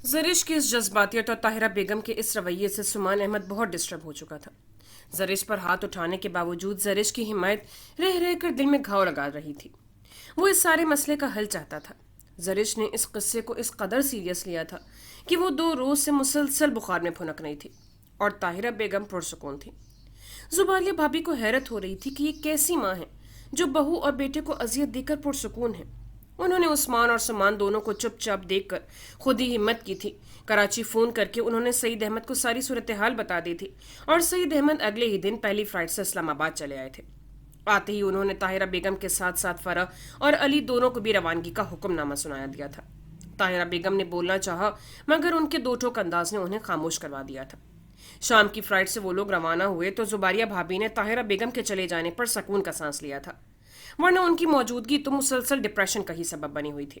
زرش کی اس جذباتیت اور طاہرہ بیگم کے اس رویے سے سمان احمد بہت ڈسٹرب ہو چکا تھا۔ زرش پر ہاتھ اٹھانے کے باوجود زرش کی حمایت رہ رہ کر دل میں گھاؤ لگا رہی تھی۔ وہ اس سارے مسئلے کا حل چاہتا تھا۔ زرش نے اس قصے کو اس قدر سیریس لیا تھا کہ وہ 2 روز سے مسلسل بخار میں پھنک رہی تھی اور طاہرہ بیگم پرسکون تھی۔ زبالیہ بھابھی کو حیرت ہو رہی تھی کہ یہ کیسی ماں ہے جو بہو اور بیٹے کو اذیت دے کر پرسکون ہے۔ انہوں نے عثمان اور سمان دونوں کو چپ چاپ دیکھ کر خود ہی ہمت کی تھی۔ کراچی فون کر کے انہوں نے سعید احمد کو ساری صورتحال بتا دی تھی اور سعید احمد اگلے ہی دن پہلی فلائٹ سے اسلام آباد چلے آئے تھے۔ آتے ہی انہوں نے طاہرہ بیگم کے ساتھ ساتھ فرح اور علی دونوں کو بھی روانگی کا حکم نامہ سنایا دیا تھا۔ طاہرہ بیگم نے بولنا چاہا مگر ان کے 2 ٹوک انداز نے انہیں خاموش کروا دیا تھا۔ شام کی فلائٹ سے وہ لوگ روانہ ہوئے تو زباریہ بھابھی نے طاہرہ بیگم کے چلے جانے پر سکون کا سانس لیا تھا، ورنہ ان کی موجودگی تو مسلسل ڈپریشن کا ہی سبب بنی ہوئی تھی۔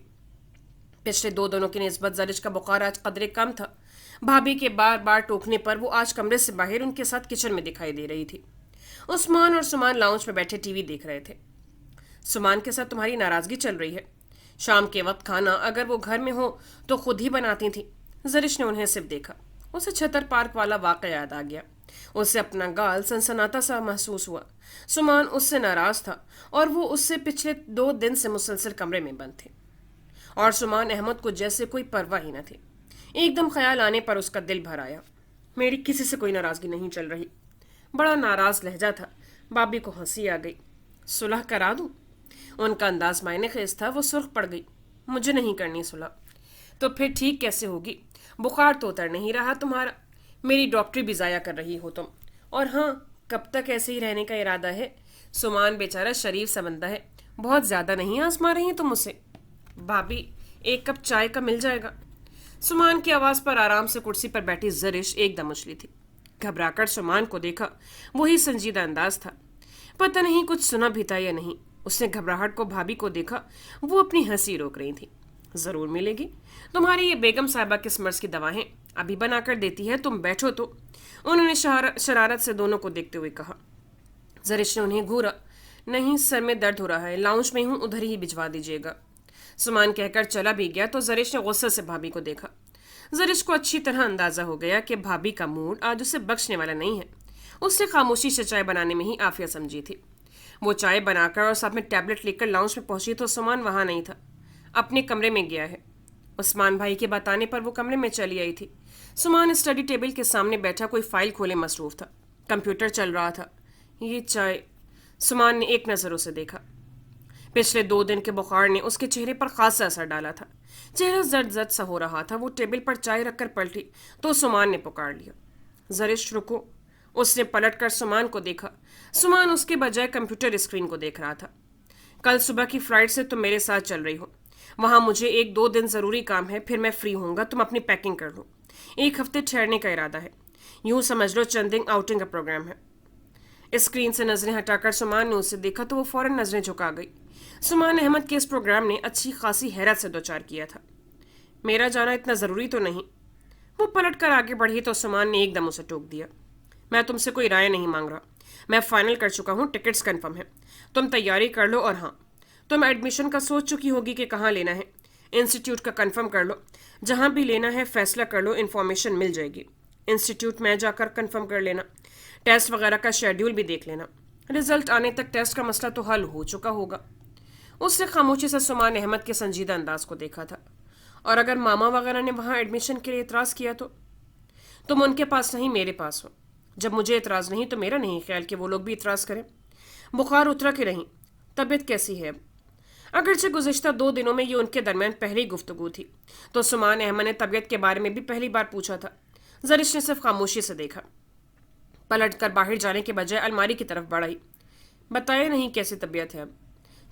پچھلے 2 دنوں کی نسبت زرش کا بخار آج قدرے کم تھا۔ بھابھی کے بار بار ٹوکنے پر وہ آج کمرے سے باہر ان کے ساتھ کچن میں دکھائی دے رہی تھی۔ عثمان اور سمان لاؤنج میں بیٹھے ٹی وی دیکھ رہے تھے۔ سمان کے ساتھ تمہاری ناراضگی چل رہی ہے؟ شام کے وقت کھانا اگر وہ گھر میں ہو تو خود ہی بناتی تھی۔ زرش نے انہیں صرف دیکھا۔ اسے چھتر پارک والا واقعہ یاد آ گیا۔ اسے اپنا گال سنسناتا سا محسوس ہوا۔ سمان اس سے ناراض تھا اور وہ اس سے پچھلے 2 دن سے مسلسل کمرے میں بند تھے، اور سمان احمد کو جیسے کوئی پرواہ ہی نہ تھی۔ ایک دم خیال آنے پر اس کا دل بھر آیا۔ میری کسی سے کوئی ناراضگی نہیں چل رہی۔ بڑا ناراض لہجہ تھا۔ بابی کو ہنسی آ گئی۔ صلح کرا دوں؟ ان کا انداز معنی خیز تھا۔ وہ سرخ پڑ گئی۔ مجھے نہیں کرنی صلح۔ تو پھر ٹھیک کیسے ہوگی؟ بخار تو اتر نہیں رہا تمہارا۔ میری ڈاکٹری بھی ضائع کر رہی ہو تم۔ اور ہاں، کب تک ایسے ہی رہنے کا ارادہ ہے؟ سمان بیچارہ شریف سا بندہ ہے، بہت زیادہ نہیں آزما رہی ہیں تم اسے؟ بھابی، 1 کپ چائے کا مل جائے گا؟ سمان کی آواز پر آرام سے کرسی پر بیٹھی زرش ایک دم اچھلی تھی۔ گھبرا کر سمان کو دیکھا۔ وہی سنجیدہ انداز تھا۔ پتہ نہیں کچھ سنا بھی تھا یا نہیں۔ اس نے گھبراہٹ کو بھابھی کو دیکھا۔ وہ اپنی ہنسی روک رہی تھی۔ ضرور ملے گی۔ تمہاری یہ بیگم صاحبہ کس مرض کی دوا ہیں؟ ابھی بنا کر دیتی ہے، تم بیٹھو تو۔ انہوں نے شرارت سے دونوں کو دیکھتے ہوئے کہا۔ زرش نے انہیں گھورا۔ نہیں، سر میں درد ہو رہا ہے، لاؤنج میں ہوں، ادھر ہی بھجوا دیجیے گا۔ سمان کہہ کر چلا بھی گیا تو زرش نے غصے سے بھابھی کو دیکھا۔ زرش کو اچھی طرح اندازہ ہو گیا کہ بھابھی کا موڈ آج اسے بخشنے والا نہیں ہے۔ اس سے خاموشی سے چائے بنانے میں ہی عافیت سمجھی تھی۔ وہ چائے بنا کر اور ساتھ میں ٹیبلٹ لے کر لاؤنج میں پہنچی تو سمان وہاں نہیں تھا، اپنے کمرے میں گیا ہے۔ عثمان بھائی کے بتانے پر وہ کمرے میں چلی آئی تھی۔ سمان اسٹڈی ٹیبل کے سامنے بیٹھا کوئی فائل کھولے مصروف تھا۔ کمپیوٹر چل رہا تھا۔ یہ چائے، سمان نے ایک نظر اسے دیکھا۔ پچھلے 2 دن کے بخار نے اس کے چہرے پر خاصا اثر ڈالا تھا۔ چہرہ زرد زرد سا ہو رہا تھا۔ وہ ٹیبل پر چائے رکھ کر پلٹی تو سمان نے پکار لیا۔ زرش رکو۔ اس نے پلٹ کر سمان کو دیکھا۔ سمان اس کے بجائے کمپیوٹر اسکرین کو دیکھ رہا تھا۔ کل صبح کی فلائٹ سے تم میرے ساتھ چل رہی ہو۔ وہاں مجھے 1-2 دن ضروری کام ہے، پھر میں فری ہوں گا۔ تم اپنی پیکنگ کر لو۔ 1 ہفتے ٹھہرنے کا ارادہ ہے۔ یوں سمجھ لو چند دن آؤٹنگ کا پروگرام ہے۔ اسکرین سے نظریں ہٹا کر سمان نے اسے دیکھا تو وہ فوراً نظریں جھکا گئی۔ سمان احمد کے اس پروگرام نے اچھی خاصی حیرت سے دوچار کیا تھا۔ میرا جانا اتنا ضروری تو نہیں؟ وہ پلٹ کر آگے بڑھی تو سمان نے ایک دم اسے ٹوک دیا۔ میں تم سے کوئی رائے نہیں مانگ رہا۔ میں فائنل کر چکا ہوں، ٹکٹس کنفرم ہیں۔ تم تیاری کر لو، اور ہاں، تم ایڈمیشن کا سوچ چکی ہوگی کہ کہاں لینا ہے۔ انسٹیٹیوٹ کا کنفرم کر لو۔ جہاں بھی لینا ہے فیصلہ کر لو، انفارمیشن مل جائے گی۔ انسٹیٹیوٹ میں جا کر کنفرم کر لینا۔ ٹیسٹ وغیرہ کا شیڈیول بھی دیکھ لینا۔ رزلٹ آنے تک ٹیسٹ کا مسئلہ تو حل ہو چکا ہوگا۔ اس نے خاموشی سے سمان احمد کے سنجیدہ انداز کو دیکھا تھا۔ اور اگر ماما وغیرہ نے وہاں ایڈمیشن کے لیے اعتراض کیا تو؟ تم ان کے پاس نہیں، میرے پاس ہو۔ جب مجھے اعتراض نہیں تو میرا نہیں خیال کہ وہ لوگ بھی اعتراض کریں۔ بخار اترا کہ نہیں؟ طبیعت کیسی ہے اب؟ اگرچہ گزشتہ 2 دنوں میں یہ ان کے درمیان پہلی گفتگو تھی تو سمان احمد نے طبیعت کے بارے میں بھی پہلی بار پوچھا تھا۔ زرش نے صرف خاموشی سے دیکھا، پلٹ کر باہر جانے کے بجائے الماری کی طرف بڑھائی۔ بتایا نہیں کیسی طبیعت ہے اب؟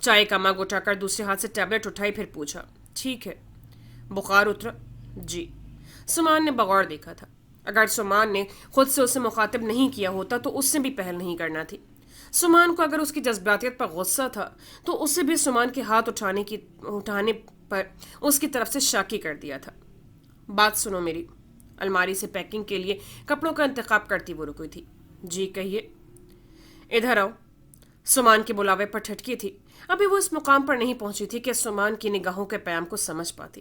چائے کا مگ اٹھا کر دوسرے ہاتھ سے ٹیبلٹ اٹھائی، پھر پوچھا۔ ٹھیک ہے۔ بخار اترا؟ جی۔ سمان نے بغور دیکھا تھا۔ اگر سمان نے خود سے اسے مخاطب نہیں کیا ہوتا تو اس سے بھی پہل نہیں کرنا تھی۔ سمان کو اگر اس کی جذباتیت پر غصہ تھا تو اسے بھی سمان کے ہاتھ اٹھانے پر اس کی طرف سے شاکی کر دیا تھا۔ بات سنو میری۔ الماری سے پیکنگ کے لیے کپڑوں کا انتخاب کرتی وہ رکی تھی۔ جی کہیے۔ ادھر آؤ۔ سمان کے بلاوے پر ٹھٹکی تھی۔ ابھی وہ اس مقام پر نہیں پہنچی تھی کہ سمان کی نگاہوں کے پیام کو سمجھ پاتی۔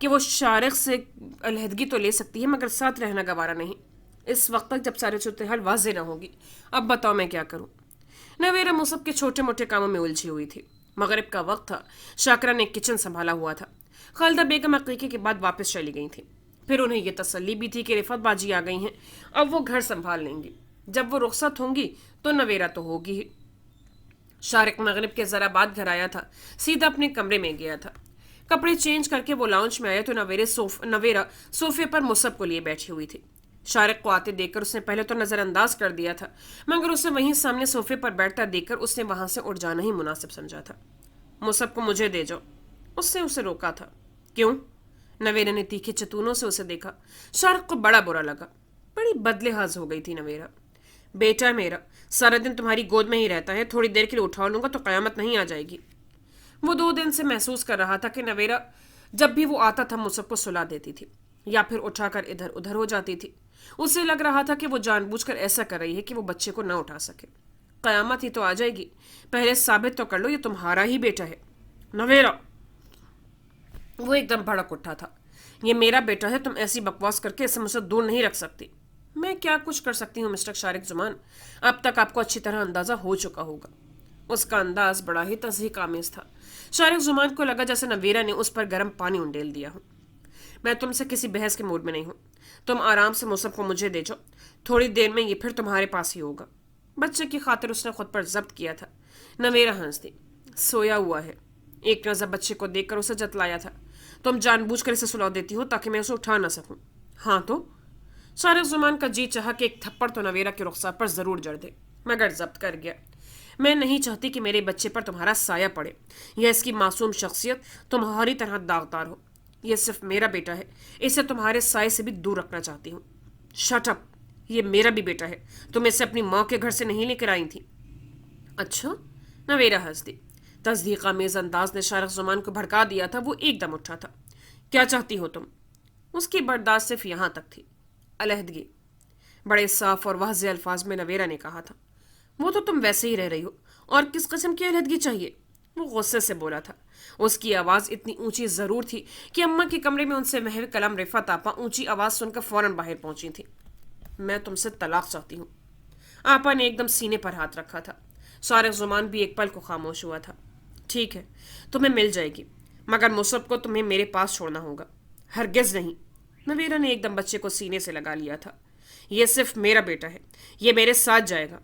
کہ وہ شارق سے علیحدگی تو لے سکتی ہے مگر ساتھ رہنا گوارا نہیں، اس وقت تک جب سارے صورتحال واضح نہ ہوگی۔ اب بتاؤ میں کیا کروں؟ نویرا مصب کے چھوٹے موٹے کاموں میں الجھی ہوئی تھی۔ مغرب کا وقت تھا، شاکرہ نے کچن سنبھالا ہوا تھا۔ خالدہ بیگم عقیقے کے بعد واپس چلی گئی تھی۔ پھر انہیں یہ تسلی بھی تھی کہ رفعت باجی آ گئی ہیں، اب وہ گھر سنبھال لیں گی۔ جب وہ رخصت ہوں گی تو نویرا تو ہوگی ہی۔ شارق مغرب کے ذرا بعد گھر آیا تھا، سیدھا اپنے کمرے میں گیا تھا۔ کپڑے چینج کر کے وہ لاؤنج میں آیا تو نویرا صوفے پر مصب کو لیے بیٹھی ہوئی تھی۔ شارق کو آتے دیکھ کر اس نے پہلے تو نظر انداز کر دیا تھا، مگر اسے وہیں سامنے صوفے پر بیٹھتا دیکھ کر اس نے وہاں سے اٹھ جانا ہی مناسب سمجھا تھا۔ مصب کو مجھے دے جاؤ، اس نے اسے روکا تھا۔ کیوں؟ نویرا نے تیکھے چتونوں سے اسے دیکھا۔ شارق کو بڑا برا لگا، بڑی بدلحاظ ہو گئی تھی نویرا۔ بیٹا میرا سارا دن تمہاری گود میں ہی رہتا ہے، تھوڑی دیر کے لیے اٹھا لوں گا تو قیامت نہیں آ جائے گی۔ وہ 2 دن سے محسوس کر رہا تھا کہ نویرا جب بھی وہ آتا تھا مصب کو سلا دیتی تھی یا پھر اٹھا کر ادھر ادھر ہو جاتی تھی۔ اسے لگ رہا تھا کہ وہ جان بوجھ کر ایسا کر رہی ہے کہ وہ بچے کو نہ اٹھا سکے۔ قیامت ہی تو آ جائے گی، پہلے ثابت تو کر لو یہ تمہارا ہی بیٹا ہے۔ نویرا، وہ ایک دم بھڑک اٹھا تھا۔ یہ میرا بیٹا ہے، تم ایسی بکواس کر کے اسے مجھ سے دور نہیں رکھ سکتی۔ میں کیا کچھ کر سکتی ہوں مسٹر شارق زمان؟ اب تک آپ کو اچھی طرح اندازہ ہو چکا ہوگا۔ اس کا انداز بڑا ہی تضحیک آمیز تھا۔ شارق زمان کو لگا جیسے نویرا نے اس پر گرم پانی انڈیل دیا ہو۔ میں تم سے کسی بحث کے موڈ میں نہیں ہوں، تم آرام سے مصب کو مجھے دے جاؤ، تھوڑی دیر میں یہ پھر تمہارے پاس ہی ہوگا۔ بچے کی خاطر اس نے خود پر ضبط کیا تھا۔ نویرا ہنس دی۔ سویا ہوا ہے، ایک نظر بچے کو دیکھ کر اسے جتلایا تھا۔ تم جان بوجھ کر اسے سلا دیتی ہو تاکہ میں اسے اٹھا نہ سکوں۔ ہاں تو؟ شارق زمان کا جی چاہا کہ ایک تھپڑ تو نویرا کے رخسار پر ضرور جڑ دے، مگر ضبط کر گیا۔ میں نہیں چاہتی کہ میرے بچے پر تمہارا سایہ پڑے یا اس کی معصوم شخصیت تمہاری طرح داغدار ہو۔ یہ صرف میرا بیٹا ہے، اسے تمہارے سائے سے بھی دور رکھنا چاہتی ہوں۔ شٹ اپ، یہ میرا بھی بیٹا ہے، تم اسے اپنی ماں کے گھر سے نہیں لے کر آئی تھی۔ اچھا؟ نویرا ہنس دی۔ تصدیق آمیز انداز نے شارق زمان کو بھڑکا دیا تھا۔ وہ ایک دم اٹھا تھا۔ کیا چاہتی ہو تم؟ اس کی برداشت صرف یہاں تک تھی، علیحدگی۔ بڑے صاف اور واضح الفاظ میں نویرا نے کہا تھا۔ وہ تو تم ویسے ہی رہ رہی ہو، اور کس قسم کی علیحدگی چاہیے؟ وہ غصے سے بولا تھا۔ اس کی آواز اتنی اونچی ضرور تھی کہ اماں کے کمرے میں ان سے محو کلام رفعت آپا اونچی آواز سن کر فوراً باہر پہنچی تھی۔ میں تم سے طلاق چاہتی ہوں۔ آپا نے ایک دم سینے پر ہاتھ رکھا تھا۔ شارق زمان بھی ایک پل کو خاموش ہوا تھا۔ ٹھیک ہے، تمہیں مل جائے گی، مگر مصب کو تمہیں میرے پاس چھوڑنا ہوگا۔ ہرگز نہیں۔ نویرا نے ایک دم بچے کو سینے سے لگا لیا تھا۔ یہ صرف میرا بیٹا ہے، یہ میرے ساتھ جائے گا۔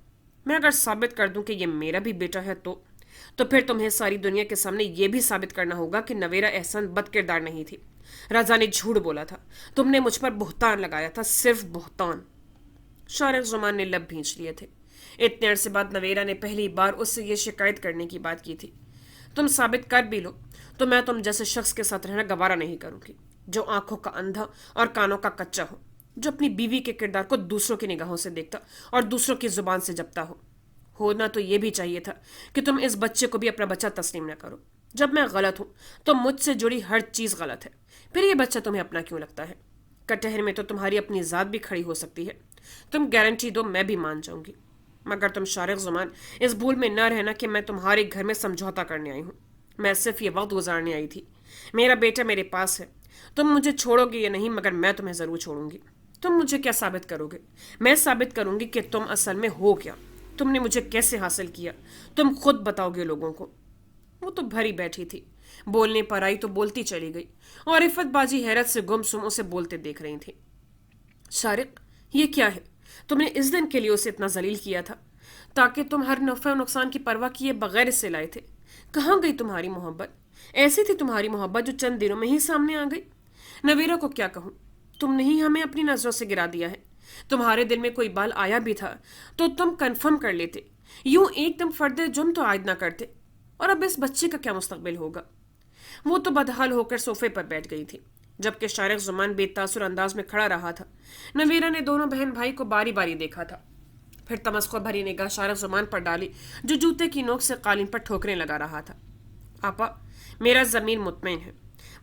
میں اگر ثابت کر دوں کہ یہ میرا بھی بیٹا ہے تو پھر تمہیں ساری دنیا کے سامنے یہ بھی ثابت کرنا ہوگا کہ نویرا احسان بد کردار نہیں تھی۔ رضا نے جھوٹ بولا تھا، تم نے مجھ پر بہتان لگایا تھا، صرف بہتان۔ شارق زمان نے لب بھینچ لیے تھے۔ اتنے عرصے بعد نویرا نے پہلی بار اس سے یہ شکایت کرنے کی بات کی تھی۔ تم ثابت کر بھی لو تو میں تم جیسے شخص کے ساتھ رہنا گوارا نہیں کروں گی، جو آنکھوں کا اندھا اور کانوں کا کچا ہو، جو اپنی بیوی کے کردار کو دوسروں کی نگاہوں سے دیکھتا اور دوسروں کی زبان سے جپتا ہو۔ ہونا تو یہ بھی چاہیے تھا کہ تم اس بچے کو بھی اپنا بچہ تسلیم نہ کرو۔ جب میں غلط ہوں تو مجھ سے جڑی ہر چیز غلط ہے، پھر یہ بچہ تمہیں اپنا کیوں لگتا ہے؟ کٹہر میں تو تمہاری اپنی ذات بھی کھڑی ہو سکتی ہے۔ تم گارنٹی دو، میں بھی مان جاؤں گی، مگر تم شارق زمان اس بھول میں نہ رہنا کہ میں تمہارے گھر میں سمجھوتا کرنے آئی ہوں۔ میں صرف یہ وقت گزارنے آئی تھی۔ میرا بیٹا میرے پاس ہے، تم مجھے چھوڑو گے یا نہیں، مگر میں تمہیں ضرور چھوڑوں گی۔ تم مجھے کیا ثابت کرو گے؟ میں ثابت کروں گی کہ تم اصل میں ہو کیا، تم نے مجھے کیسے حاصل کیا، تم خود بتاؤ گے لوگوں کو۔ وہ تو بھری بیٹھی تھی، بولنے پر آئی تو بولتی چلی گئی، اور رفعت باجی حیرت سے گم سم اسے بولتے دیکھ رہی تھی۔ شارق، یہ کیا ہے؟ تم نے اس دن کے لیے اسے اتنا ذلیل کیا تھا تاکہ تم ہر نفع و نقصان کی پرواہ کیے بغیر اس سے لائے تھے۔ کہاں گئی تمہاری محبت؟ ایسی تھی تمہاری محبت جو چند دنوں میں ہی سامنے آ گئی۔ نویرا کو کیا کہوں؟ تم نے ہی ہمیں اپنی نظروں سے گرا دیا ہے۔ تمہارے دل میں کوئی بال آیا بھی تھا تو تم کنفرم کر لیتے، یوں ایک دم فرد جرم تو عائد نہ کرتے۔ اور اب اس بچے کا کیا مستقبل ہوگا؟ وہ تو بدحال ہو کر صوفے پر بیٹھ گئی تھی، جبکہ شارق زمان بے تاثر انداز میں کھڑا رہا تھا۔ نویرا نے دونوں بہن بھائی کو باری باری دیکھا تھا، پھر تمسخر بھری نگاہ شارق زمان پر ڈالی جو جوتے کی نوک سے قالین پر ٹھوکریں لگا رہا تھا۔ آپا، میرا ضمیر مطمئن ہے،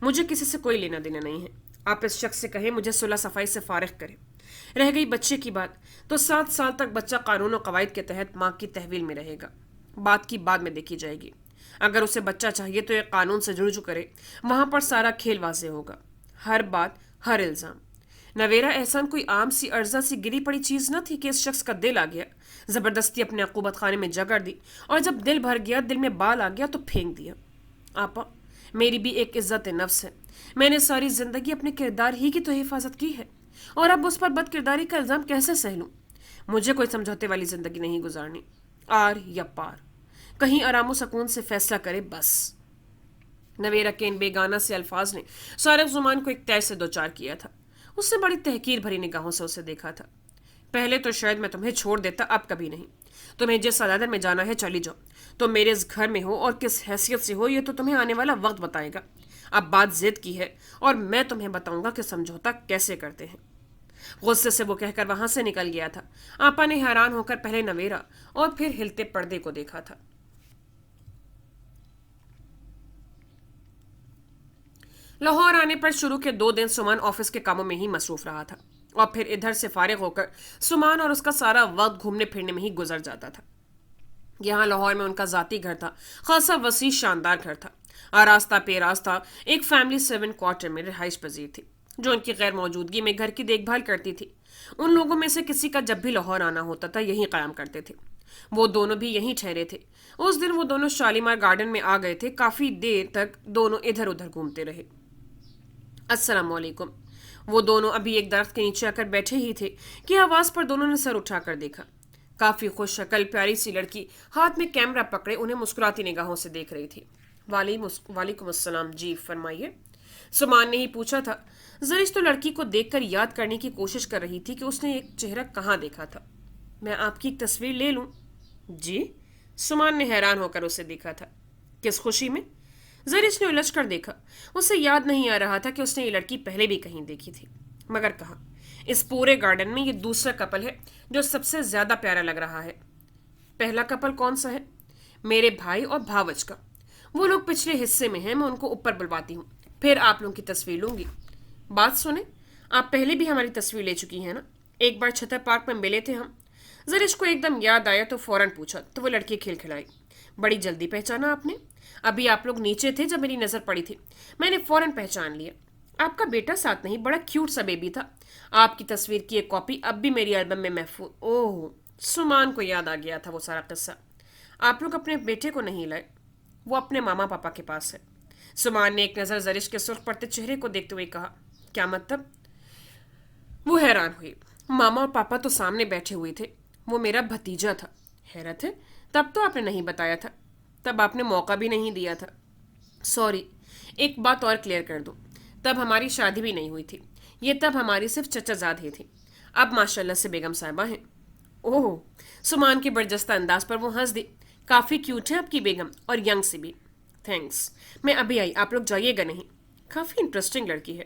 مجھے کسی سے کوئی لینا دینا نہیں ہے۔ آپ اس شخص سے کہیں مجھے صلح صفائی سے فارغ کرے۔ رہ گئی بچے کی بات، تو 7 سال تک بچہ قانون و قواعد کے تحت ماں کی تحویل میں رہے گا۔ بات کی بعد میں دیکھی جائے گی۔ اگر اسے بچہ چاہیے تو یہ قانون سے رجوع کرے، وہاں پر سارا کھیل واضح ہوگا۔ ہر بات، ہر الزام۔ نویرا احسان کوئی عام سی ارزہ سی گری پڑی چیز نہ تھی کہ اس شخص کا دل آ گیا، زبردستی اپنے عقوبت خانے میں جگڑ دی، اور جب دل بھر گیا، دل میں بال آ گیا تو پھینک دیا۔ آپا، میری بھی ایک عزت نفس ہے، میں نے ساری زندگی اپنے کردار ہی کی تو حفاظت کی ہے، اور اب اس پر بد کرداری کا الزام کیسے سہ لوں؟ مجھے کوئی سمجھوتے والی زندگی نہیں گزارنی، آر یا پار، کہیں آرام و سکون سے فیصلہ کرے بس۔ نویرا کے ان بیگانہ سے الفاظ نے سارق زمان کو ایک طے سے دوچار کیا تھا۔ اس نے بڑی تحقیر بھری نگاہوں سے اسے دیکھا تھا۔ پہلے تو شاید میں تمہیں چھوڑ دیتا، اب کبھی نہیں۔ تمہیں جس عدالت میں جانا ہے چلی جاؤ، تم میرے اس گھر میں ہو اور کس حیثیت سے ہو یہ تو تمہیں آنے والا وقت بتائے گا۔ اب بات ضد کی ہے اور میں تمہیں بتاؤں گا کہ سمجھوتا کیسے کرتے ہیں۔ غصے سے وہ کہہ کر وہاں سے نکل گیا تھا۔ آپا نے حیران ہو کر پہلے نویرا اور پھر ہلتے پردے کو دیکھا تھا۔ لاہور آنے پر شروع کے 2 دن سمان آفس کے کاموں میں ہی مصروف رہا تھا، اور پھر ادھر سے فارغ ہو کر سمان اور اس کا سارا وقت گھومنے پھرنے میں ہی گزر جاتا تھا۔ یہاں لاہور میں ان کا ذاتی گھر تھا، خاصا وسیع شاندار گھر تھا، آراستہ پیراستہ ایک فیملی 7 کوارٹر میں رہائش پذیر تھی، جو ان کی غیر موجودگی میں گھر کی دیکھ بھال کرتی تھی۔ ان لوگوں میں سے کسی کا جب بھی لاہور آنا ہوتا تھا یہیں قیام کرتے تھے۔ وہ دونوں بھی یہیں ٹھہرے تھے۔ اس دن وہ دونوں شالیمار گارڈن میں آ گئے تھے۔ کافی دیر تک دونوں ادھر ادھر گھومتے رہے۔ السلام علیکم۔ وہ دونوں ابھی ایک درخت کے نیچے آ کر بیٹھے ہی تھے کہ آواز پر دونوں نے سر اٹھا کر دیکھا۔ کافی خوش شکل پیاری سی لڑکی ہاتھ میں کیمرہ پکڑے انہیں مسکراتی نگاہوں سے دیکھ رہی تھی۔ وعلیکم السلام، جی فرمائیے۔ سمان نے ہی پوچھا تھا۔ زرش تو لڑکی کو دیکھ کر یاد کرنے کی کوشش کر رہی تھی کہ اس نے ایک چہرہ کہاں دیکھا تھا۔ میں آپ کی ایک تصویر لے لوں؟ جی؟ سمان نے حیران ہو کر اسے دیکھا تھا۔ کس خوشی میں؟ زرش نے الجھ کر دیکھا۔ اسے یاد نہیں آ رہا تھا کہ اس نے یہ لڑکی پہلے بھی کہیں دیکھی تھی، مگر کہا اس پورے گارڈن میں یہ دوسرا کپل ہے جو سب سے زیادہ پیارا لگ رہا ہے۔ پہلا کپل کون سا ہے؟ میرے بھائی اور بھاوج کا۔ وہ لوگ پچھلے حصے میں ہیں، میں ان کو اوپر بلواتی ہوں، پھر آپ لوگوں کی تصویر لوں گی۔ بات سنیں، آپ پہلے بھی ہماری تصویر لے چکی ہیں نا؟ ایک بار چھتر پارک میں ملے تھے ہم۔ زرش کو ایک دم یاد آیا تو فوراً پوچھا، تو وہ لڑکی کھلکھلائی۔ بڑی جلدی پہچانا آپ نے؟ ابھی آپ لوگ نیچے تھے جب میری نظر پڑی تھی، میں نے فوراً پہچان لیا۔ آپ کا بیٹا ساتھ نہیں، بڑا کیوٹ سا بیبی تھا۔ آپ کی تصویر کی ایک کاپی اب بھی میری البم میں محفوظ۔ اوہ، سمان کو یاد آ گیا تھا وہ سارا قصہ۔ آپ لوگ اپنے بیٹے کو نہیں لائے؟ وہ اپنے ماما پاپا کے پاس ہے۔ سمان نے ایک نظر زرش کے سرخ پڑتے چہرے کو دیکھتے ہوئے کہا، کیا مطلب؟ وہ حیران ہوئی۔ ماما اور پاپا تو سامنے بیٹھے ہوئے تھے، وہ میرا بھتیجا تھا۔ حیرت ہے، تب تو آپ نے نہیں بتایا تھا، تب آپ نے موقع بھی نہیں دیا تھا۔ سوری، ایک بات اور کلیئر کر دوں، تب ہماری شادی بھی نہیں ہوئی تھی، یہ تب ہماری صرف چچا زاد ہی تھی، اب ماشاءاللہ سے بیگم صاحبہ ہیں۔ اوہ، سمان کے برجستہ انداز پر وہ ہنس دی۔ کافی کیوٹ ہے آپ کی بیگم، اور ینگ سے بھی۔ تھینکس، میں ابھی آئی، آپ لوگ جائیے گا نہیں؟ کافی انٹرسٹنگ لڑکی ہے۔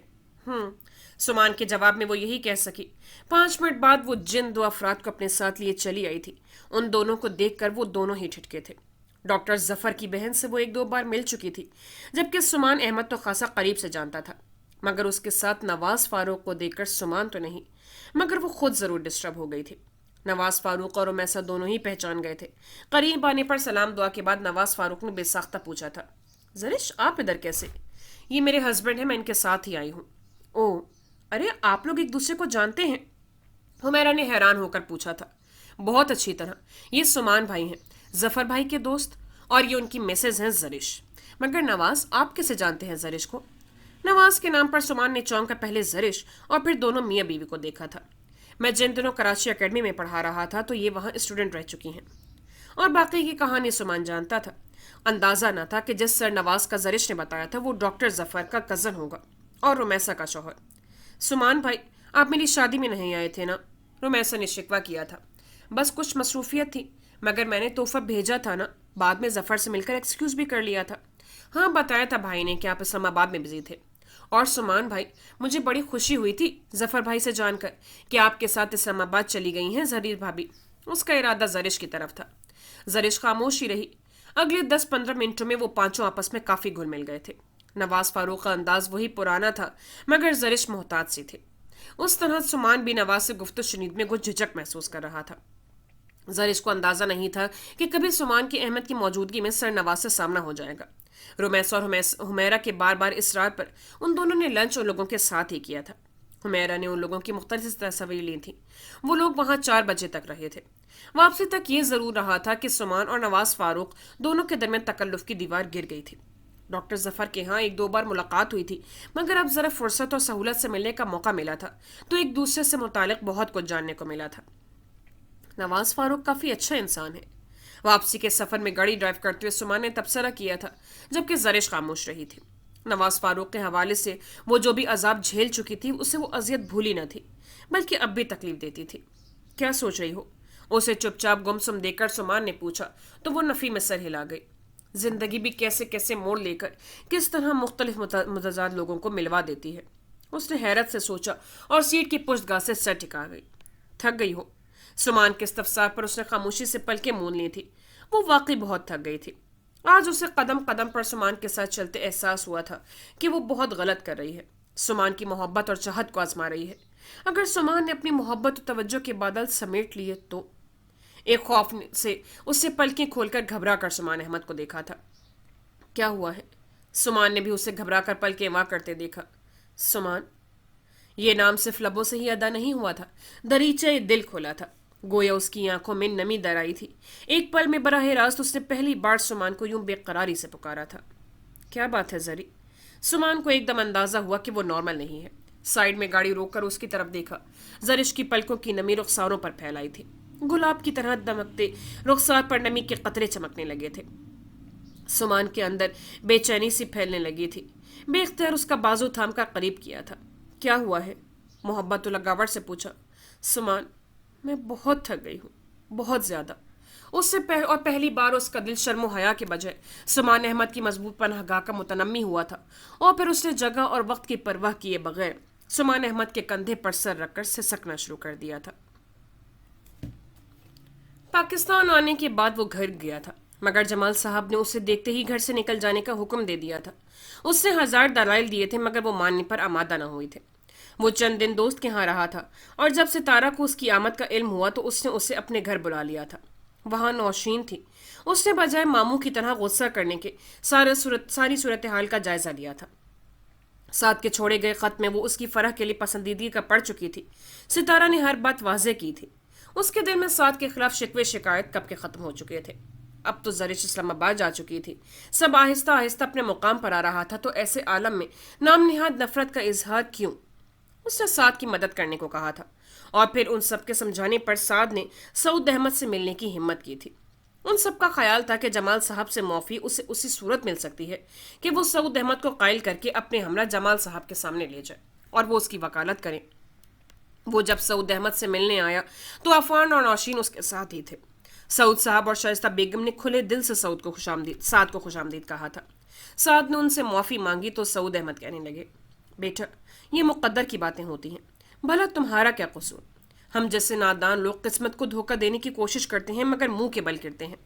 سمان کے جواب میں وہ یہی کہہ سکی۔ 5 منٹ بعد وہ جن 2 افراد کو اپنے ساتھ لیے چلی آئی تھی۔ ان دونوں کو دیکھ کر وہ دونوں ہی ٹھٹکے تھے۔ ڈاکٹر ظفر کی بہن سے وہ 1-2 بار مل چکی تھی، جبکہ سمان احمد تو خاصا قریب سے جانتا تھا، مگر اس کے ساتھ نواز فاروق کو دیکھ کر سمان تو نہیں، مگر وہ خود ضرور ڈسٹرب ہو گئی تھی۔ نواز فاروق اور امیسا دونوں ہی پہچان گئے تھے۔ قریب آنے پر سلام دعا کے بعد نواز فاروق نے بے ساختہ پوچھا تھا، زرش آپ ادھر کیسے؟ یہ میرے ہسبینڈ ہیں، میں ان کے ساتھ ہی آئی ہوں۔ اوہ، ارے آپ لوگ ایک دوسرے کو جانتے ہیں؟ حمیرہ نے حیران ہو کر پوچھا تھا۔ بہت اچھی طرح، یہ سمان بھائی ہیں، ظفر بھائی کے دوست، اور یہ ان کی میسز ہیں زرش۔ مگر نواز، آپ کیسے جانتے ہیں زرش کو؟ نواز کے نام پر سمان نے چونک کر پہلے زرش اور پھر دونوں میاں بیوی کو دیکھا تھا۔ میں جن دنوں کراچی اکیڈمی میں پڑھا رہا تھا تو یہ وہاں اسٹوڈنٹ رہ چکی ہیں۔ اور باقی کی کہانی سمان جانتا تھا۔ اندازہ نہ تھا کہ جس سر نواز کا زرش نے بتایا تھا وہ ڈاکٹر ظفر کا کزن ہوگا اور رومیسا کا شوہر۔ سمان بھائی، آپ میری شادی میں نہیں آئے تھے نا؟ رومیسا نے شکوہ کیا تھا۔ بس کچھ مصروفیت تھی، مگر میں نے تحفہ بھیجا تھا نا، بعد میں ظفر سے مل کر ایکسکیوز بھی کر لیا تھا۔ ہاں، بتایا تھا بھائی نے کہ آپ اسلام آباد میں بزی تھے۔ اور سمان بھائی، مجھے بڑی خوشی ہوئی تھی ظفر بھائی سے جان کر کہ آپ کے ساتھ اسلام آباد چلی گئی ہیں زریر بھابی۔ اس کا ارادہ زرش کی طرف تھا۔ زرش خاموش ہی رہی۔ اگلے 10-15 منٹوں میں وہ پانچوں آپس میں کافی گھل مل گئے تھے۔ نواز فاروق کا انداز وہی پرانا تھا، مگر زرش محتاط سی تھے۔ اس طرح سمان بھی نواز سے گفت و شنید میں کچھ جھجک محسوس کر رہا تھا۔ زرش کو اندازہ نہیں تھا کہ کبھی سمان کی احمد کی موجودگی میں سرنواز سے سامنا ہو جائے گا۔ رومیس اور حمیرہ کے بار بار اصرار پر ان دونوں نے لنچ ان لوگوں کے ساتھ ہی کیا تھا۔ حمیرہ نے ان لوگوں کی مختلف تصاویر لی تھیں۔ وہ لوگ وہاں 4 بجے تک رہے تھے۔ واپسی تک یہ ضرور رہا تھا کہ سمان اور نواز فاروق دونوں کے درمیان تکلف کی دیوار گر گئی تھی۔ ڈاکٹر ظفر کے ہاں 1-2 بار ملاقات ہوئی تھی، مگر اب ذرا فرصت اور سہولت سے ملنے کا موقع ملا تھا تو ایک دوسرے سے متعلق بہت کچھ جاننے کو ملا تھا۔ نواز فاروق کافی اچھا انسان ہے۔ واپسی کے سفر میں گاڑی ڈرائیو کرتے ہوئے سمان نے تبصرہ کیا تھا، جبکہ زرش خاموش رہی تھی۔ نواز فاروق کے حوالے سے وہ جو بھی عذاب جھیل چکی تھی اسے وہ اذیت بھولی نہ تھی، بلکہ اب بھی تکلیف دیتی تھی۔ کیا سوچ رہی ہو؟ اسے چپ چاپ گمسم دیکھ کر سمان نے پوچھا تو وہ نفی میں سر ہلا گئی۔ زندگی بھی کیسے کیسے موڑ لے کر کس طرح مختلف متضاد لوگوں کو ملوا دیتی ہے۔ اس نے حیرت سے سوچا اور سیٹ کی پشت گاہ سے سر ٹکا گئی۔ تھک گئی ہو؟ سمان کے استفسار پر اس نے خاموشی سے پلکیں مون لی تھی۔ وہ واقعی بہت تھک گئی تھی۔ آج اسے قدم قدم پر سمان کے ساتھ چلتے احساس ہوا تھا کہ وہ بہت غلط کر رہی ہے۔ سمان کی محبت اور چاہت کو آزما رہی ہے۔ اگر سمان نے اپنی محبت و توجہ کے بادل سمیٹ لیے تو ایک خوف سے اسے پلکیں کھول کر گھبرا کر سمان احمد کو دیکھا تھا۔ کیا ہوا ہے؟ سمان نے بھی اسے گھبرا کر پلکیں واں کرتے دیکھا۔ سمان، یہ نام صرف لبوں سے ہی ادا نہیں ہوا تھا، دریچہ دل کھولا تھا۔ گویا اس کی آنکھوں میں نمی در آئی تھی۔ ایک پل میں براہ راست اس نے پہلی بار سمان کو یوں بے قراری سے پکارا تھا۔ کیا بات ہے زری؟ سمان کو ایک دم اندازہ ہوا کہ وہ نارمل نہیں ہے۔ سائیڈ میں گاڑی روک کر اس کی طرف دیکھا۔ زرش کی پلکوں کی نمی رخساروں پر پھیلائی تھی۔ گلاب کی طرح دمکتے رخسار پر نمی کے قطرے چمکنے لگے تھے۔ سمان کے اندر بے چینی سی پھیلنے لگی تھی۔ بے اختیار اس کا بازو تھام کر قریب کیا تھا۔ کیا ہوا ہے؟ محبت و لگاوٹ سے پوچھا۔ سمان، میں بہت تھک گئی ہوں، بہت زیادہ۔ اس سے اور پہلی بار اس کا دل شرم و حیا کے بجائے سمان احمد کی مضبوط پناہ گاہ کا متنمی ہوا تھا، اور پھر اس نے جگہ اور وقت کی پرواہ کیے بغیر سمان احمد کے کندھے پر سر رکھ کر سسکنا شروع کر دیا تھا۔ پاکستان آنے کے بعد وہ گھر گیا تھا، مگر جمال صاحب نے اسے دیکھتے ہی گھر سے نکل جانے کا حکم دے دیا تھا۔ اس نے 1000 دلائل دیے تھے، مگر وہ ماننے پر آمادہ نہ ہوئے تھے۔ وہ چند دن دوست کے ہاں رہا تھا، اور جب ستارہ کو اس کی آمد کا علم ہوا تو اس نے اسے اپنے گھر بلا لیا تھا۔ وہاں نوشین تھی۔ اس نے بجائے ماموں کی طرح غصہ کرنے کے ساری صورتحال کا جائزہ لیا تھا۔ ساتھ کے چھوڑے گئے خط میں وہ اس کی فرح کے لیے پسندیدگی کا پڑھ چکی تھی۔ ستارہ نے ہر بات واضح کی تھی۔ اس کے دل میں ساتھ کے خلاف شکوے شکایت کب کے ختم ہو چکے تھے۔ اب تو زرش اسلام آباد جا چکی تھی۔ سب آہستہ آہستہ اپنے مقام پر آ رہا تھا، تو ایسے عالم میں نام نہاد نفرت کا اظہار کیوں؟ اس نے سعد کی مدد کرنے کو کہا تھا، اور پھر ان سب کے سمجھانے پر سعد نے سعود احمد سے ملنے کی ہمت کی تھی۔ ان سب کا خیال تھا کہ جمال صاحب سے معافی اسے اسی صورت مل سکتی ہے کہ وہ سعود احمد کو قائل کر کے اپنے ہمراہ جمال صاحب کے سامنے لے جائے اور وہ اس کی وکالت کریں۔ وہ جب سعود احمد سے ملنے آیا تو عفان اور نوشین اس کے ساتھ ہی تھے۔ سعود صاحب اور شائستہ بیگم نے کھلے دل سے سعد کو خوش آمدید کہا تھا۔ سعد نے ان سے معافی مانگی تو سعود احمد کہنے لگے، بیٹا، یہ مقدر کی باتیں ہوتی ہیں، بھلا تمہارا کیا قصور؟ ہم جیسے نادان لوگ قسمت کو دھوکہ دینے کی کوشش کرتے ہیں، مگر منہ کے بل کرتے ہیں۔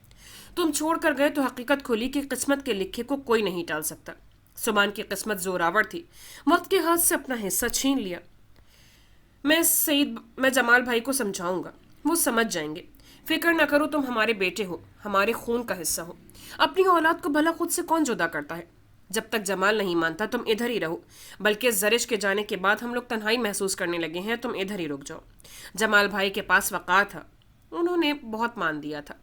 تم چھوڑ کر گئے تو حقیقت کھلی کہ قسمت کے لکھے کو کوئی نہیں ٹال سکتا۔ سبان کی قسمت زوراور تھی، وقت کے ہاتھ سے اپنا حصہ چھین لیا۔ میں جمال بھائی کو سمجھاؤں گا، وہ سمجھ جائیں گے۔ فکر نہ کرو، تم ہمارے بیٹے ہو، ہمارے خون کا حصہ ہو۔ اپنی اولاد کو بھلا خود سے کون جدا کرتا ہے؟ جب تک جمال نہیں مانتا تم ادھر ہی رہو، بلکہ زرش کے جانے کے بعد ہم لوگ تنہائی محسوس کرنے لگے ہیں، تم ادھر ہی رک جاؤ۔ جمال بھائی کے پاس وقار تھا، انہوں نے بہت مان دیا تھا۔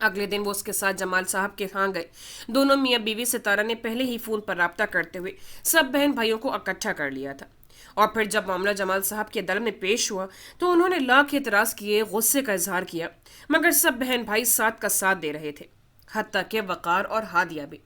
اگلے دن وہ اس کے ساتھ جمال صاحب کے ہاں گئے۔ دونوں میاں بیوی ستارہ نے پہلے ہی فون پر رابطہ کرتے ہوئے سب بہن بھائیوں کو اکٹھا کر لیا تھا، اور پھر جب معاملہ جمال صاحب کے دل میں پیش ہوا تو انہوں نے لاکھ اعتراض کیے، غصے کا اظہار کیا، مگر سب بہن بھائی ساتھ کا ساتھ دے رہے تھے، حتیٰ کہ وقار اور ہادیہ بھی۔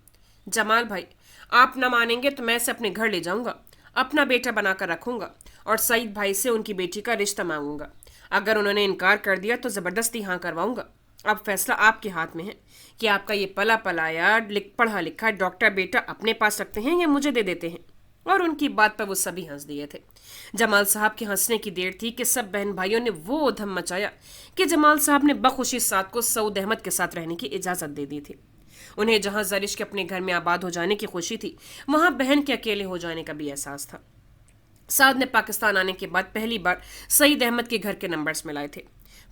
جمال بھائی، آپ نہ مانیں گے تو میں اسے اپنے گھر لے جاؤں گا، اپنا بیٹا بنا کر رکھوں گا، اور سعید بھائی سے ان کی بیٹی کا رشتہ مانگوں گا۔ اگر انہوں نے انکار کر دیا تو زبردستی ہاں کرواؤں گا۔ اب فیصلہ آپ کے ہاتھ میں ہے کہ آپ کا یہ پلا پلایا پڑھا لکھا ڈاکٹر بیٹا اپنے پاس رکھتے ہیں یا مجھے دے دیتے ہیں۔ اور ان کی بات پر وہ سبھی ہنس دیے تھے۔ جمال صاحب کے ہنسنے کی دیر تھی کہ سب بہن بھائیوں نے وہ ادھم مچایا کہ جمال صاحب نے بخوشی سعد کو سعود احمد کے ساتھ رہنے کی اجازت دے دی تھی۔ انہیں جہاں زرش کے اپنے گھر میں آباد ہو جانے کی خوشی تھی، وہاں بہن کے اکیلے ہو جانے کا بھی احساس تھا۔ سعد نے پاکستان آنے کے بعد پہلی بار سعید احمد کے گھر کے نمبرز ملائے تھے۔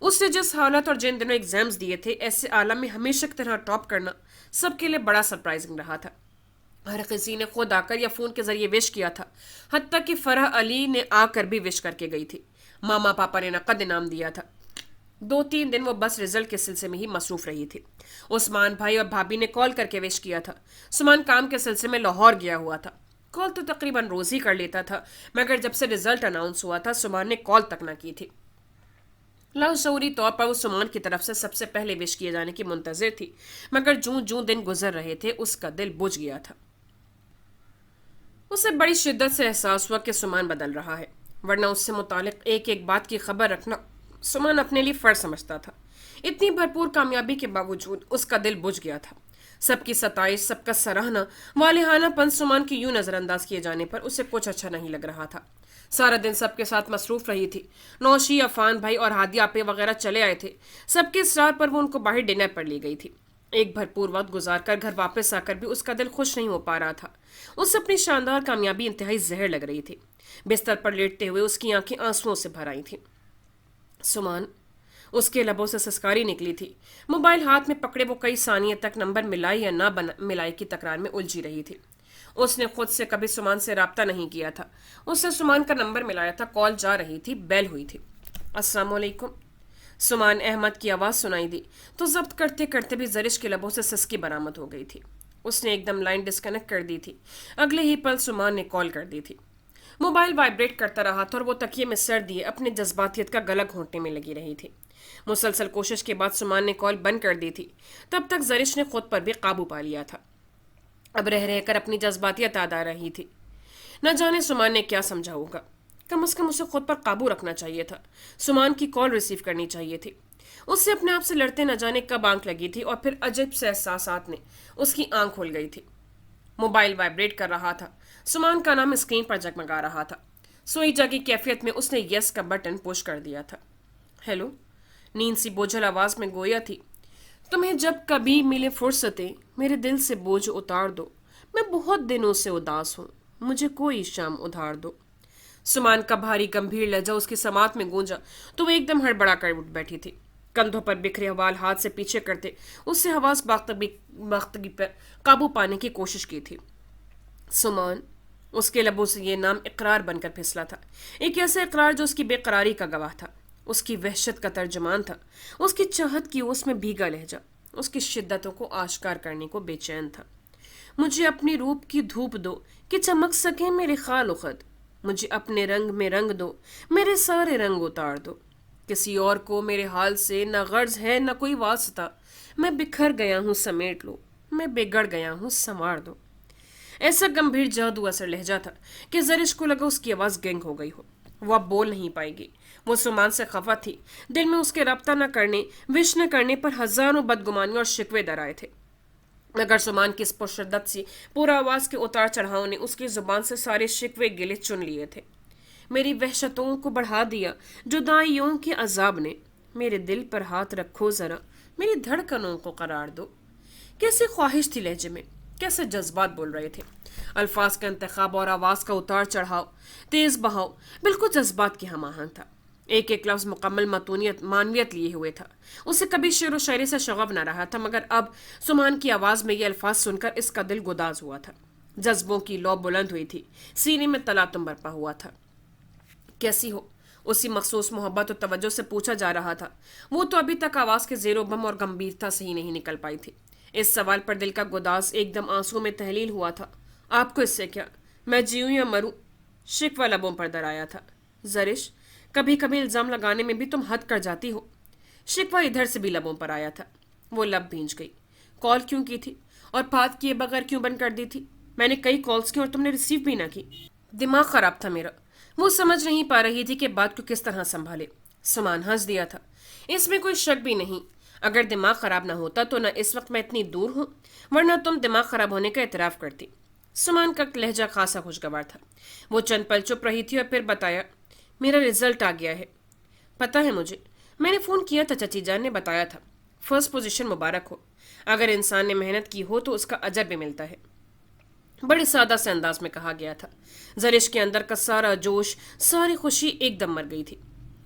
اس نے جس حالت اور جن دنوں ایگزامز دیے تھے ایسے عالم میں ہمیشہ کی طرح ٹاپ کرنا سب کے لیے بڑا سرپرائزنگ رہا تھا۔ ہر کسی نے خود آ کر یا فون کے ذریعے وش کیا تھا، حتیٰ کہ فرح علی نے آ کر بھی وش کر کے گئی تھی۔ ماما پاپا نے نقد انعام دیا تھا۔ 2-3 دن وہ بس رزلٹ کے سلسلے میں ہی مصروف رہی تھی۔ عثمان بھائی اور بھابھی نے کال کر کے وش کیا تھا۔ سمان کام کے سلسلے میں لاہور گیا ہوا تھا۔ کال تو تقریباً روز ہی کر لیتا تھا، مگر جب سے رزلٹ اناؤنس ہوا تھا سمان نے کال تک نہ کی تھی۔ لاشعوری طور پر وہ سمان کی طرف سے سب سے پہلے وش کیے جانے کی منتظر تھی، مگر جوں جوں دن گزر رہے تھے اس کا دل بجھ گیا تھا۔ اسے بڑی شدت سے احساس ہوا کہ سمان بدل رہا ہے، ورنہ اس سے متعلق ایک ایک بات کی خبر رکھنا سمان اپنے لیے فرض سمجھتا تھا۔ اتنی بھرپور کامیابی کے باوجود اس کا دل بجھ گیا تھا۔ سب کی ستائش، سب کا سراہنا، والہانہ پن سمان کی یوں نظر انداز کیے جانے پر اسے کچھ اچھا نہیں لگ رہا تھا۔ سارا دن سب کے ساتھ مصروف رہی تھی۔ نوشی، عفان بھائی اور ہادی آپے وغیرہ چلے آئے تھے۔ سب کے اصرار پر وہ ان کو باہر ڈنر پر لے گئی تھی۔ ایک بھرپور وقت گزار کر گھر واپس آ کر بھی اس کا دل خوش نہیں ہو پا رہا تھا۔ اس اپنی شاندار کامیابی انتہائی زہر لگ رہی تھی۔ بستر پر لیٹتے ہوئے اس کی آنکھیں آنسوؤں سے بھر آئی تھیں۔ سمان، اس کے لبوں سے سسکاری نکلی تھی۔ موبائل ہاتھ میں پکڑے وہ کئی ثانیے تک نمبر ملائی یا نہ ملائی کی تکرار میں الجھی رہی تھی۔ اس نے خود سے کبھی سمان سے رابطہ نہیں کیا تھا۔ اس نے سمان کا نمبر ملایا تھا، کال جا رہی تھی، بیل ہوئی تھی۔ السلام علیکم۔ سمان احمد کی آواز سنائی دی تو ضبط کرتے کرتے بھی زرش کے لبوں سے سسکی برآمد ہو گئی تھی۔ اس نے ایک دم لائن ڈسکنیکٹ کر دی تھی۔ اگلے ہی پل سمان نے کال کر دی تھی۔ موبائل وائبریٹ کرتا رہا تھا اور وہ تکیے میں سر دیے اپنے جذباتیت کا گلا گھونٹنے میں لگی رہی تھی۔ مسلسل کوشش کے بعد سمان نے کال بند کر دی تھی۔ تب تک زرش نے خود پر بھی قابو پا لیا تھا۔ اب رہ رہ کر اپنی جذباتیت یاد آ رہی تھی۔ نہ جانے سمان نے کیا سمجھا ہوگا۔ کم از کم اسے خود پر قابو رکھنا چاہیے تھا۔ سمان کی کال ریسیو کرنی چاہیے تھی۔ اس سے اپنے آپ سے لڑتے نہ جانے کب آنکھ لگی تھی اور پھر عجیب سے احساسات نے اس کی آنکھ کھول گئی تھی۔ موبائل وائبریٹ کر رہا تھا۔ سمان کا نام اسکرین پر جگمگا رہا تھا۔ سوئی جاگی کیفیت میں اس نے یس کا بٹن پش کر دیا تھا۔ ہیلو، نیند سی بوجھل آواز میں گویا تھی۔ تمہیں جب کبھی ملے فرصتیں میرے دل سے بوجھ اتار دو، میں بہت دنوں سے اداس ہوں، مجھے کوئی شام ادھار دو۔ سمان کا بھاری گمبھیر لہجہ اس کی سماعت میں گونجا تو وہ ایک دم ہڑبڑا کر اٹھ بیٹھی تھی۔ کندھوں پر بکھرے حوال ہاتھ سے پیچھے کرتے اس سے حواس باختگی پر قابو پانے کی کوشش کی تھی۔ سمان، اس کے لبوں سے یہ نام اقرار بن کر پھسلا تھا، ایک ایسا اقرار جو اس کی بے قراری کا گواہ تھا، اس کی وحشت کا ترجمان تھا، اس کی چاہت کی اس میں بھیگا لہجہ، اس کی شدتوں کو آشکار کرنے کو بے چین تھا۔ مجھے اپنی روپ کی دھوپ دو کہ چمک سکیں میرے خال و خد، مجھے اپنے رنگ میں رنگ دو، میرے سارے رنگ اتار دو۔ کسی اور کو میرے حال سے نہ غرض ہے نہ کوئی واسطہ، میں بکھر گیا ہوں سمیٹ لو، میں بگڑ گیا ہوں سنوار دو۔ ایسا گمبھیر جادو اثر لہجہ تھا کہ زرش کو لگا اس کی آواز گنگ ہو گئی ہو، وہ اب بول نہیں پائے گی۔ وہ سمان سے خفا تھی، دل میں اس کے رابطہ نہ کرنے، وش نہ کرنے پر ہزاروں بدگمانیوں اور شکوے در آئے تھے، مگر سمان کی اس پرشدت سی پورا آواز کے اتار چڑھاؤ نے اس کی زبان سے سارے شکوے گلے چن لیے تھے۔ میری وحشتوں کو بڑھا دیا جدائیوں کے عذاب نے، میرے دل پر ہاتھ رکھو ذرا، میری دھڑکنوں کو قرار دو۔ کیسی خواہش تھی لہجے میں، کیسے جذبات بول رہے تھے۔ الفاظ کا انتخاب اور آواز کا اتار چڑھاؤ، تیز بہاؤ بالکل جذبات کی ہم آہنگ تھا۔ ایک ایک لفظ مکمل معنویت لیے ہوئے تھا۔ اسے کبھی شعر و شاعری سے شغف نہ رہا تھا، مگر اب سمان کی آواز میں یہ الفاظ سن کر اس کا دل گداز ہوا تھا۔ جذبوں کی لو بلند ہوئی تھی، سینے میں تلاطم برپا ہوا تھا۔ کیسی ہو؟ اسی مخصوص محبت و توجہ سے پوچھا جا رہا تھا۔ وہ تو ابھی تک آواز کے زیر و بم اور گمبھیرتا سے ہی نہیں نکل پائی تھی۔ اس سوال پر دل کا گداز ایک دم آنسو میں تحلیل ہوا تھا۔ آپ کو اس سے کیا؟ میں جیوں یا مروں؟ شکوہ لبوں پر در آیا تھا۔ زرش، کبھی کبھی الزام لگانے میں بھی تم حد کر جاتی ہو۔ شکوہ ادھر سے بھی لبوں پر آیا تھا۔ وہ لب بھینج گئی۔ کال کیوں کی تھی اور بات کیے بغیر کیوں بند کر دی تھی؟ میں نے کئی کالز کی اور تم نے ریسیو بھی نہ کی۔ دماغ خراب تھا میرا۔ وہ سمجھ نہیں پا رہی تھی کہ بات کو کس طرح سنبھالے۔ سمان ہنس دیا تھا۔ اس میں کوئی شک بھی نہیں، اگر دماغ خراب نہ ہوتا تو نہ اس وقت میں اتنی دور ہوں، ورنہ تم دماغ خراب ہونے کا اعتراف کرتی۔ سمان کا لہجہ خاصا خوشگوار تھا۔ وہ چند پل چپ رہی تھی اور پھر بتایا، میرا رزلٹ آ گیا ہے۔ پتہ ہے مجھے، میں نے فون کیا تھا، چچی جان نے بتایا تھا۔ فرسٹ پوزیشن مبارک ہو۔ اگر انسان نے محنت کی ہو تو اس کا اجر بھی ملتا ہے۔ بڑے سادہ سے انداز میں کہا گیا تھا۔ زرش کے اندر کا سارا جوش، ساری خوشی ایک دم مر گئی تھی۔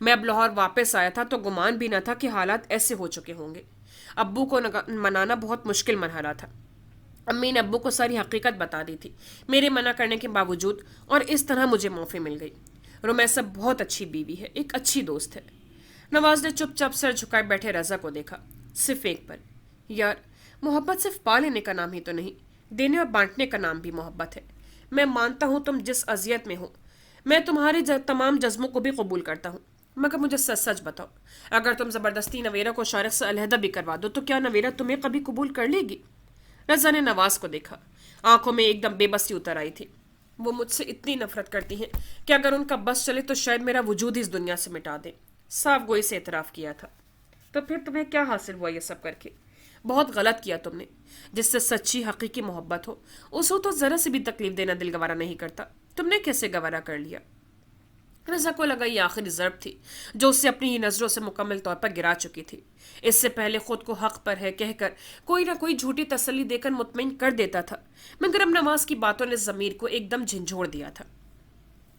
میں اب لاہور واپس آیا تھا تو گمان بھی نہ تھا کہ حالات ایسے ہو چکے ہوں گے۔ ابو کو منانا بہت مشکل مرحلہ تھا۔ امی نے ابو کو ساری حقیقت بتا دی تھی میرے منع کرنے کے باوجود، اور اس طرح مجھے معافی مل گئی۔ رومیسا بہت اچھی بیوی ہے، ایک اچھی دوست ہے۔ نواز نے چپ چاپ سر جھکائے بیٹھے رضا کو دیکھا، صرف ایک پر۔ یار، محبت صرف پا لینے کا نام ہی تو نہیں، دینے اور بانٹنے کا نام بھی محبت ہے۔ میں مانتا ہوں تم جس اذیت میں ہو، میں تمہارے تمام جذبوں کو بھی قبول کرتا ہوں، مگر مجھے سچ سچ بتاؤ، اگر تم زبردستی نویرہ کو شارق سے علیحدہ بھی کروا دو تو کیا نویرہ تمہیں کبھی قبول کر لے گی؟ رضا نے نواز کو دیکھا، آنکھوں میں ایک دم بے بسی اتر آئی تھی۔ وہ مجھ سے اتنی نفرت کرتی ہیں کہ اگر ان کا بس چلے تو شاید میرا وجود ہی اس دنیا سے مٹا دے۔ صاف گوئی سے اعتراف کیا تھا۔ تو پھر تمہیں کیا حاصل ہوا یہ سب کر کے؟ بہت غلط کیا تم نے۔ جس سے سچی حقیقی محبت ہو اس کو تو ذرا سے بھی تکلیف دینا دل گوارا نہیں کرتا۔ تم نے کیسے گوارا کر لیا؟ رضا کو لگا یہ آخری ضرب تھی جو اسے اپنی ہی نظروں سے مکمل طور پر گرا چکی تھی۔ اس سے پہلے خود کو حق پر ہے کہہ کر کوئی نہ کوئی جھوٹی تسلی دے کر مطمئن کر دیتا تھا، مگر اب نواز کی باتوں نے ضمیر کو ایک دم جھنجھوڑ دیا تھا۔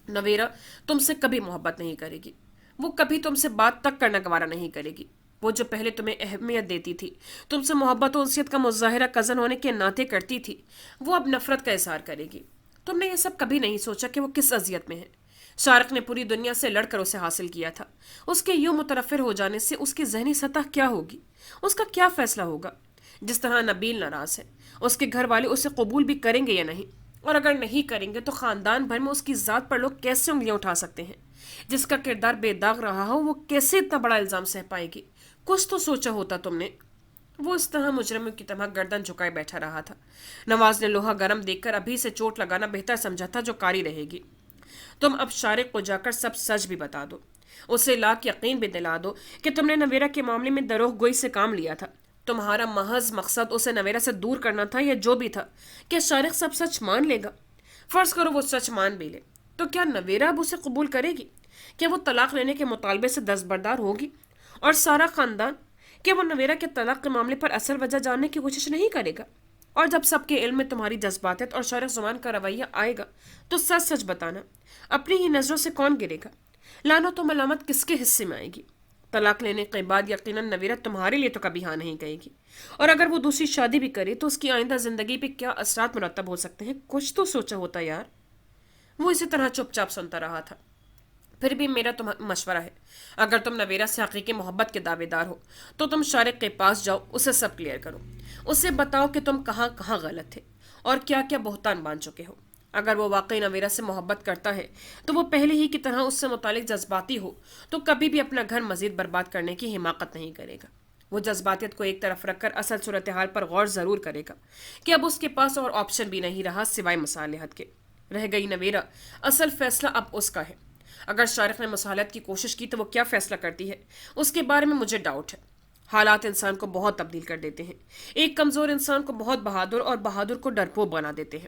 نویرہ تم سے کبھی محبت نہیں کرے گی، وہ کبھی تم سے بات تک کرنا گوارا نہیں کرے گی۔ وہ جو پہلے تمہیں اہمیت دیتی تھی، تم سے محبت و انسیت کا مظاہرہ کزن ہونے کے ناطے کرتی تھی، وہ اب نفرت کا اظہار کرے گی۔ تم نے یہ سب کبھی نہیں سوچا کہ وہ کس اذیت میں ہے؟ شارق نے پوری دنیا سے لڑ کر اسے حاصل کیا تھا۔ اس کے یوں مترفر ہو جانے سے اس کی ذہنی سطح کیا ہوگی؟ اس کا کیا فیصلہ ہوگا؟ جس طرح نبیل ناراض ہے، اس کے گھر والے اسے قبول بھی کریں گے یا نہیں؟ اور اگر نہیں کریں گے تو خاندان بھر میں اس کی ذات پر لوگ کیسے انگلیاں اٹھا سکتے ہیں؟ جس کا کردار بے داغ رہا ہو وہ کیسے اتنا بڑا الزام سہ پائے گی؟ کچھ تو سوچا ہوتا تم نے۔ وہ اس طرح مجرموں کی طرح گردن جھکائے بیٹھا رہا تھا۔ نواز نے لوہا گرم دیکھ کر ابھی سے چوٹ لگانا بہتر سمجھا تھا جو کاری رہے گی۔ تم اب شارق کو جا کر سب سچ بھی بتا دو، اسے لاکھ یقین بھی دلا دو کہ تم نے نویرہ کے معاملے میں دروغ گوئی سے کام لیا تھا۔ تمہارا محض مقصد اسے نویرہ سے دور کرنا تھا یا جو بھی تھا۔ کیا شارق سب سچ مان لے گا؟ فرض کرو وہ سچ مان بھی لے تو کیا نویرہ اب اسے قبول کرے گی؟ کیا وہ طلاق لینے کے مطالبے سے دستبردار ہوگی؟ اور سارا خاندان، کیا وہ نویرہ کے طلاق کے معاملے پر اصل وجہ جاننے کی کوشش نہیں کرے گا؟ اور جب سب کے علم میں تمہاری جذباتیت اور شارق زمان کا رویہ آئے گا تو سچ سچ بتانا، اپنی ہی نظروں سے کون گرے گا؟ لعنت و ملامت کس کے حصے میں آئے گی؟ طلاق لینے کے بعد یقیناً نویرہ تمہارے لیے تو کبھی ہاں نہیں کہے گی، اور اگر وہ دوسری شادی بھی کرے تو اس کی آئندہ زندگی پہ کیا اثرات مرتب ہو سکتے ہیں؟ کچھ تو سوچا ہوتا یار۔ وہ اسی طرح چپ چاپ سنتا رہا تھا۔ پھر بھی میرا مشورہ ہے، اگر تم نویرہ سے حقیقی محبت کے دعوے دار ہو تو تم شارق کے پاس جاؤ، اسے سب کلیئر کرو، اسے بتاؤ کہ تم کہاں کہاں غلط تھے اور کیا کیا بہتان باندھ چکے ہو۔ اگر وہ واقعی نویرہ سے محبت کرتا ہے تو وہ پہلے ہی کی طرح اس سے متعلق جذباتی ہو تو کبھی بھی اپنا گھر مزید برباد کرنے کی حماقت نہیں کرے گا۔ وہ جذباتیت کو ایک طرف رکھ کر اصل صورتحال پر غور ضرور کرے گا کہ اب اس کے پاس اور آپشن بھی نہیں رہا سوائے مصالحت کے۔ رہ گئی نویرہ، اصل فیصلہ اب اس کا ہے۔ اگر شارق نے مصالحت کی کوشش کی تو وہ کیا فیصلہ کرتی ہے اس کے بارے میں مجھے ڈاؤٹ ہے۔ حالات انسان کو بہت تبدیل کر دیتے ہیں، ایک کمزور انسان کو بہت بہادر اور بہادر کو ڈرپوک بنا دیتے ہیں۔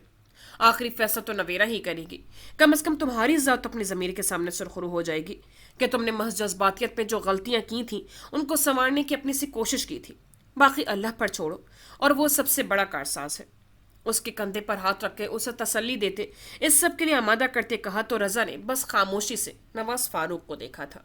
آخری فیصلہ تو نویرہ ہی کرے گی، کم از کم تمہاری ذات اپنی ضمیر کے سامنے سرخرو ہو جائے گی کہ تم نے محض جذباتیت میں جو غلطیاں کی تھیں ان کو سنوارنے کی اپنی سی کوشش کی تھی۔ باقی اللہ پر چھوڑو، اور وہ سب سے بڑا کارساز ہے۔ اس کے کندھے پر ہاتھ رکھ کے اسے تسلی دیتے، اس سب کے لیے آمادہ کرتے کہا تو رضا نے بس خاموشی سے نواز فاروق کو دیکھا تھا۔